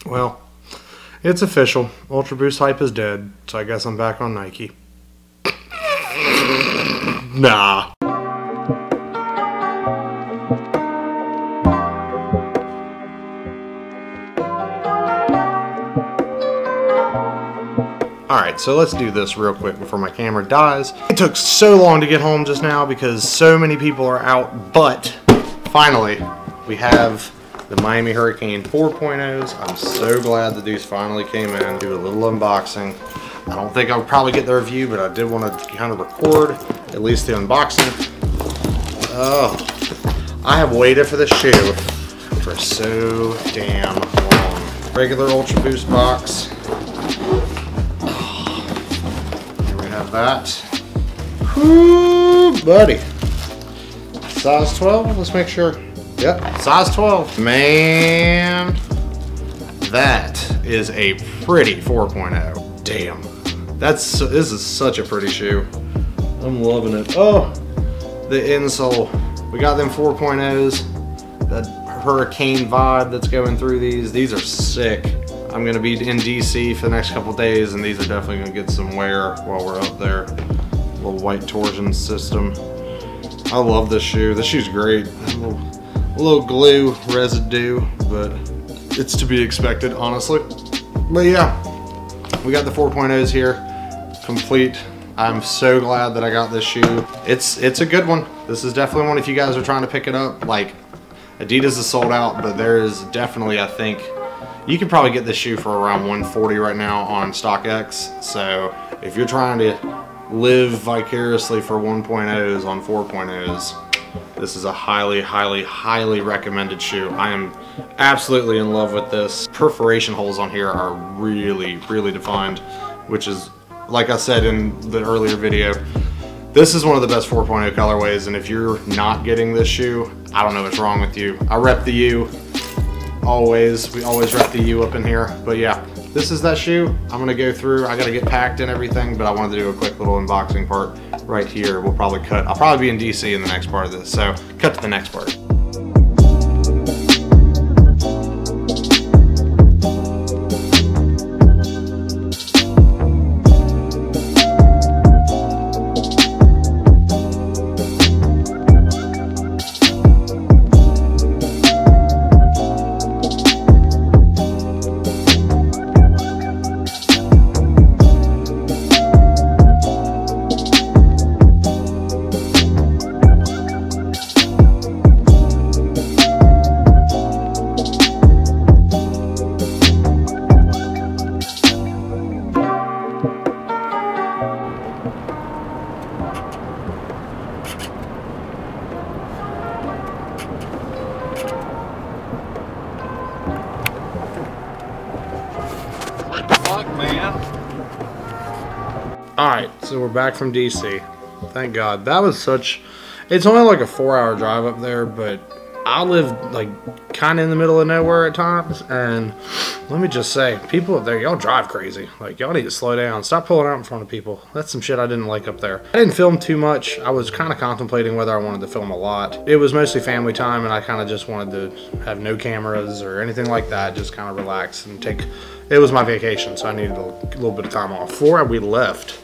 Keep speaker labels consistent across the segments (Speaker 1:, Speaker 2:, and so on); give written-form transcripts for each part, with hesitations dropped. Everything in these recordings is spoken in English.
Speaker 1: Well, it's official. Ultraboost hype is dead, so I guess I'm back on Nike. Nah. Alright, so let's do this real quick before my camera dies. It took so long to get home just now because so many people are out, but finally we have the Miami Hurricane 4.0s. I'm so glad that these finally came in. Do a little unboxing. I don't think I'll probably get the review, but I did want to kind of record at least the unboxing. Oh, I have waited for this shoe for so damn long. Regular Ultraboost box. That. Whoo, buddy. Size 12, let's make sure. Yep, size 12. Man, that is a pretty 4.0. Damn. This is such a pretty shoe. I'm loving it. Oh, the insole. We got them 4.0s. That hurricane vibe that's going through these. These are sick. I'm gonna be in DC for the next couple days, and these are definitely gonna get some wear while we're up there. Little white torsion system. I love this shoe. This shoe's great. A little glue residue, but it's to be expected, honestly. But yeah, we got the 4.0s here, complete. I'm so glad that I got this shoe. It's a good one. This is definitely one if you guys are trying to pick it up. Like, Adidas is sold out, but there is definitely, I think, you can probably get this shoe for around $140 right now on StockX. So if you're trying to live vicariously for 1.0s on 4.0s, this is a highly, highly, highly recommended shoe. I am absolutely in love with this. Perforation holes on here are really, really defined, which is, like I said in the earlier video, this is one of the best 4.0 colorways, and if you're not getting this shoe, I don't know what's wrong with you. I rep the U. We always rep the U up in here. But yeah, this is that shoe. I'm gonna go through, I gotta get packed and everything, but I wanted to do a quick little unboxing part right here. I'll probably be in DC in the next part of this, so cut to the next part. Alright, so we're back from DC. Thank God. That was it's only like a 4-hour drive up there, but I live like kind of in the middle of nowhere at times, and let me just say, people up there, y'all drive crazy. Like, y'all need to slow down. Stop pulling out in front of people. That's some shit I didn't like up there. I didn't film too much. I was kind of contemplating whether I wanted to film a lot. It was mostly family time, and I kind of just wanted to have no cameras or anything like that. Just kind of relax and it was my vacation, so I needed a little bit of time off. Before we left,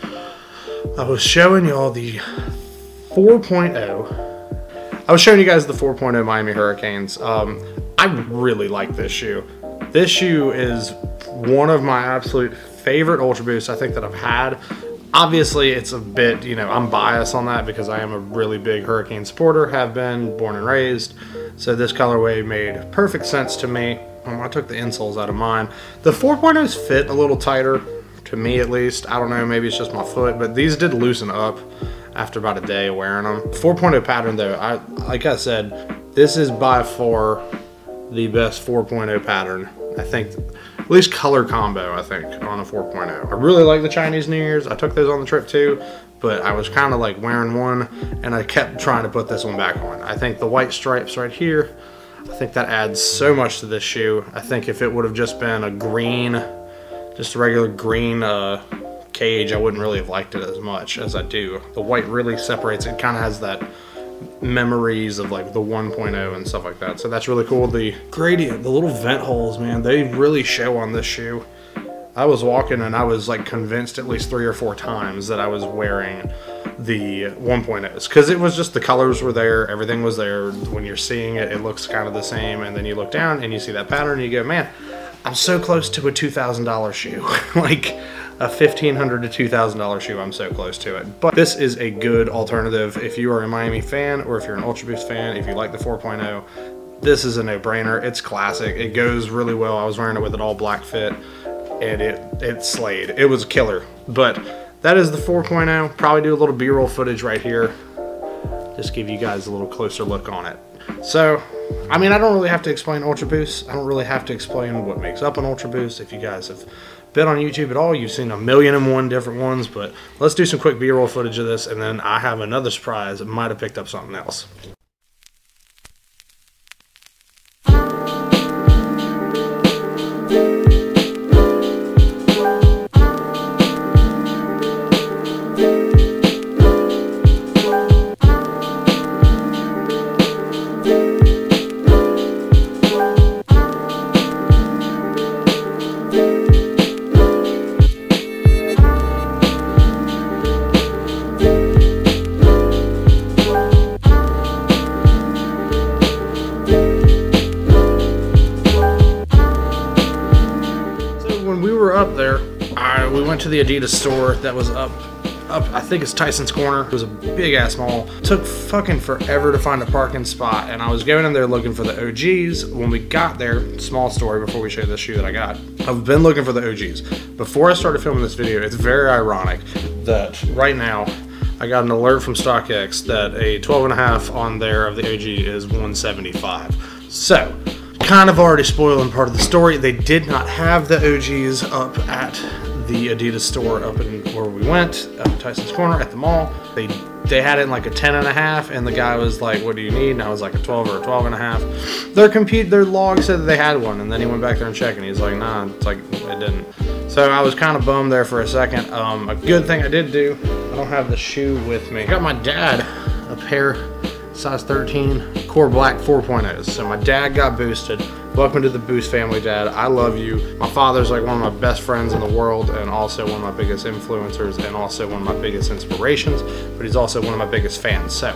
Speaker 1: I was showing y'all the 4.0. I was showing you guys the 4.0 Miami Hurricanes. I really like this shoe. This shoe is one of my absolute favorite Ultraboosts I think that I've had. Obviously, it's a bit, I'm biased on that because I am a really big Hurricane supporter, have been, born and raised. So this colorway made perfect sense to me. I took the insoles out of mine. The 4.0s fit a little tighter, to me at least. I don't know, maybe it's just my foot, but these did loosen up after about a day of wearing them. 4.0 pattern though, like I said, this is by far the best 4.0 pattern. I think, at least color combo, I think, on a 4.0. I really like the Chinese New Year's. I took those on the trip too, but I was kind of like wearing one, and I kept trying to put this one back on. I think the white stripes right here, I think that adds so much to this shoe. I think if it would have just been a green, just a regular green cage, I wouldn't really have liked it as much as I do. The white really separates it. Kind of has that,
Speaker 2: memories of like the 1.0 and stuff like that. So that's really cool. The gradient, the little vent holes, man, they really show on this shoe. I was walking and I was like convinced at least 3 or 4 times that I was wearing the 1.0s, because it was just the colors were there, everything was there. When you're seeing it, it looks kind of the same, and then you look down and you see that pattern and you go, man, I'm so close to a $2,000 shoe. Like a $1,500 to $2,000 shoe, I'm so close to it. But this is a good alternative if you are a Miami fan, or if you're an Ultraboost fan, if you like the 4.0, this is a no-brainer. It's classic. It goes really well. I was wearing it with an all black fit, and it slayed. It was a killer. But that is the 4.0. Probably do a little B-roll footage right here, just give you guys a little closer look on it. So, I mean, I don't really have to explain Ultraboost. I don't really have to explain what makes up an Ultraboost. If you guys have been on YouTube at all, you've seen 1,000,001 different ones, but let's do some quick B-roll footage of this, and then I have another surprise. I might have picked up something else. Up there, we went to the Adidas store that was up I think it's Tyson's Corner. It was a big ass mall. Took fucking forever to find a parking spot, and I was going in there looking for the OGs. When we got there, small story before we show this shoe that I got, I've been looking for the OGs. Before I started filming this video, it's very ironic that right now I got an alert from StockX that a 12.5 on there of the OG is 175. So kind of already spoiling part of the story. They did not have the OGs up at the Adidas store up in where we went, up at Tyson's Corner at the mall. They had it in like a 10.5, and the guy was like, what do you need? And I was like a 12 or a 12.5. Their log said that they had one, and then he went back there and checked, and he's like, nah, it's like, it didn't. So I was kind of bummed there for a second. A good thing I did do, I don't have the shoe with me. I got my dad a pair, size 13, core black 4.0s. So my dad got boosted. Welcome to the Boost family, Dad. I love you. My father's like one of my best friends in the world, and also one of my biggest influencers, and also one of my biggest inspirations, but he's also one of my biggest fans. So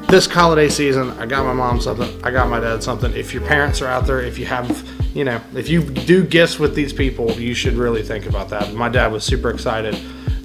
Speaker 2: this holiday season, I got my mom something, I got my dad something. If your parents are out there, if you have, you know, if you do gifts with these people, you should really think about that. My dad was super excited.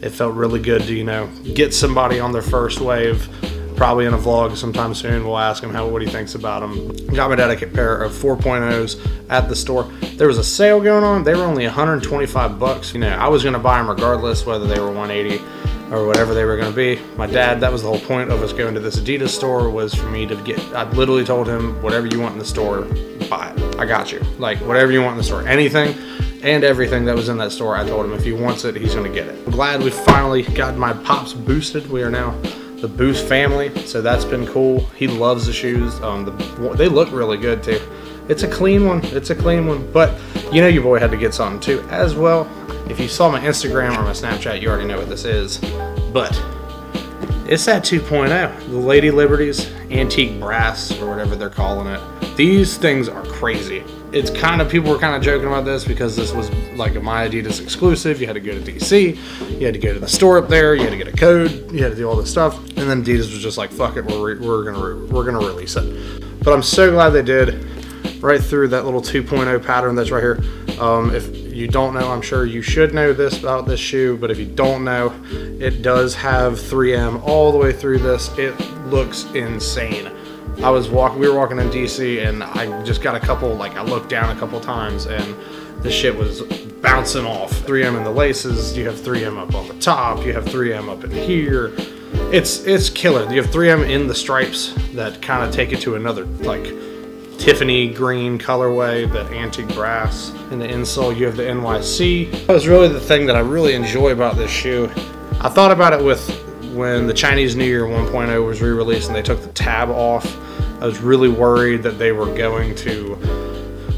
Speaker 2: It felt really good to, you know, get somebody on their first wave. Probably in a vlog sometime soon, we'll ask him what he thinks about them. Got my dad a pair of 4.0s at the store. There was a sale going on. They were only 125 bucks. You know, I was gonna buy them regardless whether they were 180 or whatever they were gonna be. My dad, that was the whole point of us going to this Adidas store, was for me to get, I literally told him, whatever you want in the store, buy it. I got you. Like, whatever you want in the store. Anything and everything that was in that store, I told him if he wants it, he's gonna get it. I'm glad we finally got my pops boosted. We are now the Boost family, so that's been cool. He loves the shoes. They look really good too. It's a clean one. It's a clean one. But you know your boy had to get something too as well. If you saw my Instagram or my Snapchat, you already know what this is. But it's that 2.0, the Lady Liberties antique brass, or whatever they're calling it. These things are crazy. It's kind of, people were kind of joking about this because this was like a My Adidas exclusive. You had to go to DC, you had to go to the store up there, you had to get a code, you had to do all this stuff, and then Adidas was just like, fuck it, we're gonna release it. But I'm so glad they did. Right through that little 2.0 pattern that's right here. If you don't know, I'm sure you should know this about this shoe, but if you don't know, it does have 3M all the way through this. It looks insane. We were walking in DC, and I just got a couple, like, I looked down a couple times, and this shit was bouncing off. 3M in the laces, you have 3M up on the top, you have 3M up in here. It's killer. You have 3M in the stripes that kind of take it to another, like, Tiffany green colorway, that antique brass. In the insole, you have the NYC. That was really the thing that I really enjoy about this shoe. I thought about it with when the Chinese New Year 1.0 was re-released and they took the tab off. I was really worried that they were going to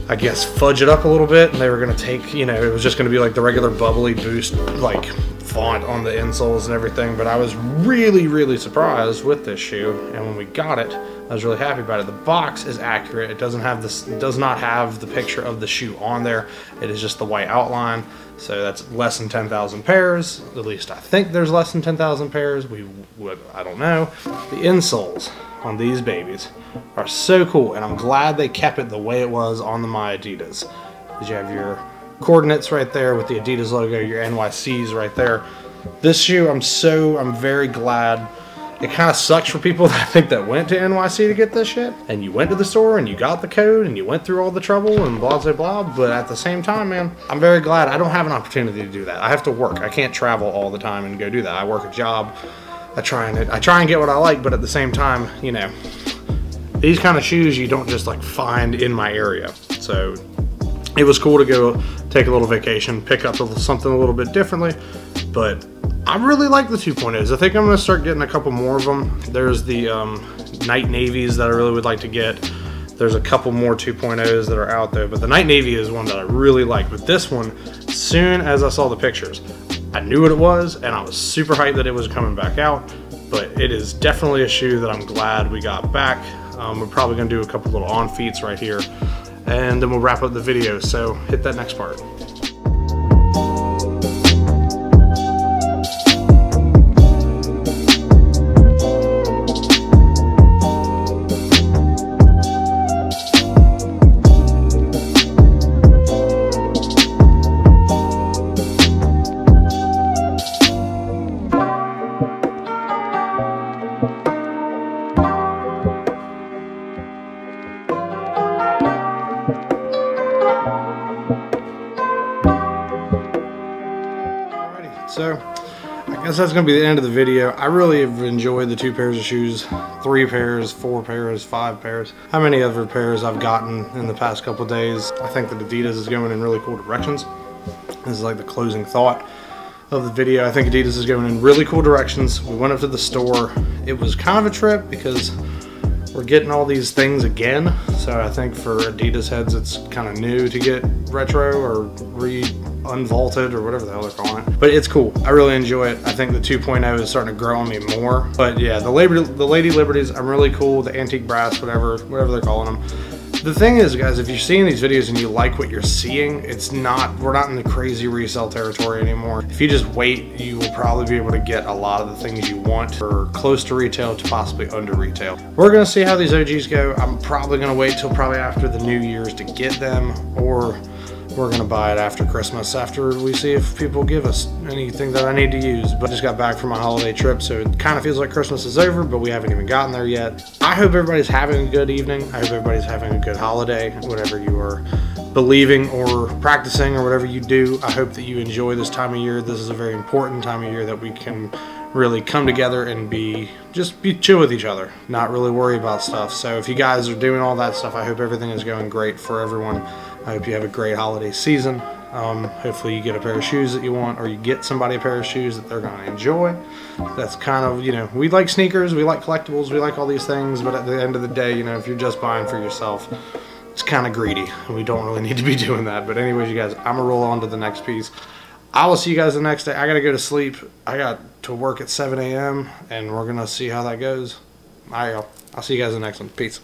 Speaker 2: I guess, fudge it up a little bit, and they were gonna take, you know, it was just gonna be like the regular bubbly Boost like font on the insoles and everything. But I was really surprised with this shoe, and when we got it, I was really happy about it. The box is accurate. It doesn't have this, it does not have the picture of the shoe on there. It is just the white outline. So that's less than 10,000 pairs. At least I think there's less than 10,000 pairs. I don't know. The insoles on these babies are so cool, and I'm glad they kept it the way it was on the My Adidas. Because you have your coordinates right there with the Adidas logo, your NYCs right there. This shoe, I'm very glad. It kind of sucks for people that I think that went to NYC to get this shit, and you went to the store and you got the code and you went through all the trouble and blah blah blah. But at the same time, man, I'm very glad I don't have an opportunity to do that. I have to work. I can't travel all the time and go do that. I work a job. I try and get what I like, but at the same time, you know, these kind of shoes you don't just like find in my area. So it was cool to go take a little vacation, pick up something a little bit differently. But I really like the 2.0s. I think I'm going to start getting a couple more of them. There's the Night Navies that I really would like to get. There's a couple more 2.0s that are out there, but the Night Navy is one that I really like. But this one, as soon as I saw the pictures, I knew what it was, and I was super hyped that it was coming back out. But it is definitely a shoe that I'm glad we got back. We're probably going to do a couple little on feets right here, and then we'll wrap up the video. So hit that next part. So I guess that's going to be the end of the video. I really have enjoyed the 2 pairs of shoes, 3 pairs, 4 pairs, 5 pairs. How many other pairs I've gotten in the past couple days. I think that Adidas is going in really cool directions. This is like the closing thought of the video. I think Adidas is going in really cool directions. We went up to the store. It was kind of a trip because we're getting all these things again. So I think for Adidas heads, it's kind of new to get retro or unvaulted or whatever the hell they're calling it. But it's cool. I really enjoy it. I think the 2.0 is starting to grow on me more. But yeah, the Lady Liberties, I'm really cool. The antique brass, whatever they're calling them. The thing is, guys, if you're seeing these videos and you like what you're seeing, we're not in the crazy resale territory anymore. If you just wait, you will probably be able to get a lot of the things you want for close to retail to possibly under retail. We're gonna see how these OGs go. I'm probably gonna wait till probably after the New Year's to get them, or we're gonna buy it after Christmas, after we see if people give us anything that I need to use. But I just got back from my holiday trip, so it kind of feels like Christmas is over, but we haven't even gotten there yet. I hope everybody's having a good evening. I hope everybody's having a good holiday, whatever you are believing or practicing or whatever you do. I hope that you enjoy this time of year. This is a very important time of year that we can really come together and just be chill with each other, not really worry about stuff. So if you guys are doing all that stuff, I hope everything is going great for everyone. I hope you have a great holiday season. Hopefully you get a pair of shoes that you want, or you get somebody a pair of shoes that they're going to enjoy. That's kind of, you know, we like sneakers, we like collectibles, we like all these things, but at the end of the day, you know, if you're just buying for yourself, it's kind of greedy, and we don't really need to be doing that. But anyways, you guys, I'm going to roll on to the next piece. I will see you guys the next day. I got to go to sleep. I got to work at 7 a.m., and we're going to see how that goes. All right, y'all. I'll see you guys in the next one. Peace.